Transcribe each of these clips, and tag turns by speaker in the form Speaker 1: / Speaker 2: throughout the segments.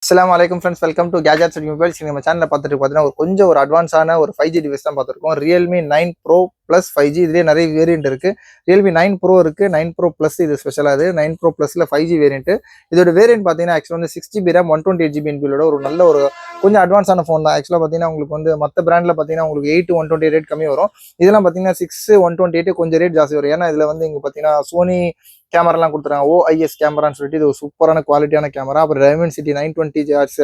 Speaker 1: அஸ்ஸலாமு அலைக்கும் friends, welcome to gadgets and mobiles. நம்ம சேனலில் பார்த்துட்டு பார்த்தீங்கன்னா கொஞ்சம் ஒரு அட்வான்ஸான ஒரு 5G டிவைஸ் தான் பார்த்துருக்கோம். Realme 9 bro plus 5G. இதுலேயே நிறைய வேரியன்ட் இருக்குது. ரியல்மி 9 ப்ரோ இருக்குது, 9 ப்ரோ ப்ளஸ் இது ஸ்பெஷலாக. அது 9 ப்ரோ ப்ளஸில் 5G வேரியன்ட். இதோட வேரியன்ட் பார்த்தீங்கன்னா ஆக்சுவலாக வந்து 6GB RAM 128GB என்பியோட ஒரு நல்ல ஒரு கொஞ்சம் அட்வான்ஸான ஃபோன் தான். ஆக்சுவலாக பார்த்தீங்கன்னா உங்களுக்கு வந்து மற்ற பிராண்டில் பார்த்தீங்கன்னா உங்களுக்கு 8 128 ரேட் கம்மி வரும். இதெல்லாம் பார்த்தீங்கன்னா 6 128 கொஞ்சம் ரேட் ஜாஸ்தி வரும். ஏன்னா இதில் வந்து இங்கே பார்த்தீங்கன்னா சோனி கேமராலாம் கொடுத்துருக்காங்க. OIS கேமரான்னு சொல்லிட்டு இது ஒரு சூப்பரான குவாலிட்டியான கேமரா. அப்புறம் Dimensity 920Hz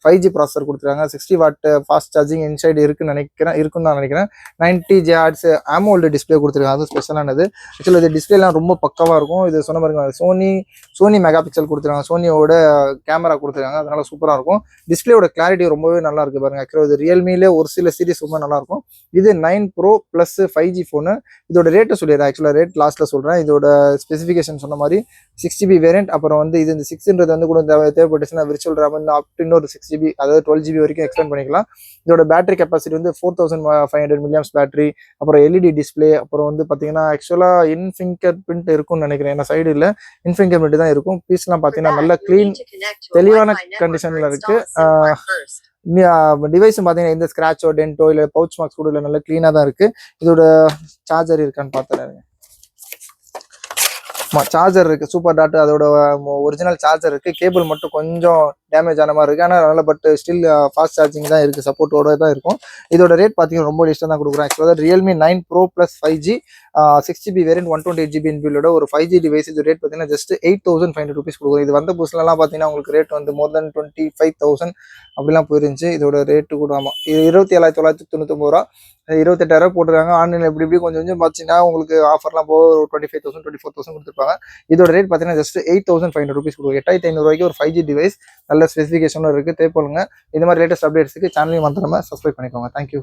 Speaker 1: 5G ப்ராசஸர் கொடுத்துருக்காங்க. 60W ஃபாஸ்ட் சார்ஜிங் இன்சைடு இருக்குன்னு தான் நினைக்கிறேன். 90Hz AMOLED டிஸ்பிளே கொடுத்துருக்காங்க. அது ஸ்பெஷலானது. ஆக்சுவலாக இது டிஸ்பிளேலாம் ரொம்ப பக்கவாக இருக்கும். இது சொன்ன மாதிரி சோனி மெகா பிக்சல் கொடுத்துருக்காங்க. சோனியோட கேமரா கொடுத்துருக்காங்க. அதனால சூப்பராக இருக்கும். டிஸ்பிளேயோட கிளாரிட்டி ரொம்பவே நல்லா இருக்கு பாருங்க. ஆக்சுவலாக இது ரியல்மிலே ஒரு சில சீரிஸ் ரொம்ப நல்லா இருக்கும். இது 9 ப்ரோ ப்ளஸ் 5G ஃபோனு. இதோட ரேட்டை சொல்லிடுறேன். ஆக்சுவலாக ரேட் லாஸ்ட்டில் சொல்கிறேன். இதோட ஸ்பெசிஃபிகேஷன் சொன்ன மாதிரி 6GB வேரியன்ட். அப்புறம் வந்து இது இந்த 6ன்றது வந்து கூட தேவைப்பட்டுச்சுன்னா விர்ச்சுவல் ரேம் இன்னொரு 6GB, அதாவது 12GB வரைக்கும் எக்ஸ்டெண்ட் பண்ணிக்கலாம். இதோட பேட்டரி கெப்பாசிட்டி வந்து 4500 mAh பேட்டரி. அப்புறம் LED டிஸ்பிளே. அப்புறம் வந்து பார்த்தீங்கன்னா ஆக்சுவலாக ஃபிங்கர் பிரிண்ட் இருக்கும்னு நினைக்கிறேன். ஏன்னா சைடு இல்லை, ஃபிங்கர் பிரிண்ட் தான் இருக்கும். பீஸ்லாம் பார்த்தீங்கன்னா நல்ல க்ளீன் தெளிவான கண்டிஷனில் இருக்கு. டிவைஸும் பார்த்தீங்கன்னா எந்த ஸ்க்ராச்சோ டென்ட்டோ இல்லை பவுச் மார்க்ஸ் கூட இல்லை, நல்ல க்ளீனாக தான் இருக்குது. இதோட சார்ஜர் இருக்கான்னு பார்த்துறாரு. சார்ஜர் இருக்குது, சூப்பர் டாட் அதோட ஒரிஜினல் சார்ஜர் இருக்குது. கேபிள் மட்டும் கொஞ்சம் டேமேஜ் ஆன மாதிரி இருக்குது. ஆனால் நல்ல பட் ஸ்டில் ஃபாஸ்ட் சார்ஜிங் தான் இருக்குது, சப்போர்ட்டோட தான் இருக்கும். இதோட ரேட் பார்த்தீங்கன்னா ரொம்ப லிஸ்ட்டாக தான் கொடுக்குறேன். ஆக்சுவலாக Realme 9 bro plus 5G 6GB variant 128GB என்பியோட ஒரு 5G டிவைஸ். இது ரேட் பார்த்தீங்கன்னா ஜஸ்ட் 8500 rupees கொடுக்குறோம். இது வந்த புதுசுலலாம் பார்த்தீங்கன்னா உங்களுக்கு ரேட் வந்து மோர் தென் 25,000 அப்படிலாம் போயிருந்துச்சு. இதோட ரேட்டு கூட ஆமாம், இது 27,999 ரூபா. 28,000 போட்டுருக்காங்க. ஆன்லைனில் இப்படி கொஞ்சம் கொஞ்சம் பார்த்தீங்கன்னா உங்களுக்கு ஆஃபர்லாம் போக ஒரு 25,000 24,000 கொடுத்துருப்பாங்க. இதோட ரேட் பார்த்தீங்கன்னா ஜஸ்ட் 8500 rupees கொடுக்கும். 8500 ரூபாய்க்கு ஒரு 5G டிவைஸ். நல்ல ஸ்பெசிஃபிகேஷனும் இருக்குது. தேவைப்படுங்க. இந்த மாதிரி லேட்டஸ்ட் அப்டேட்ஸுக்கு சேனலையும் வந்துடாமல் சப்ஸ்கிரைப் பண்ணிக்கோங்க. தேங்க்யூ.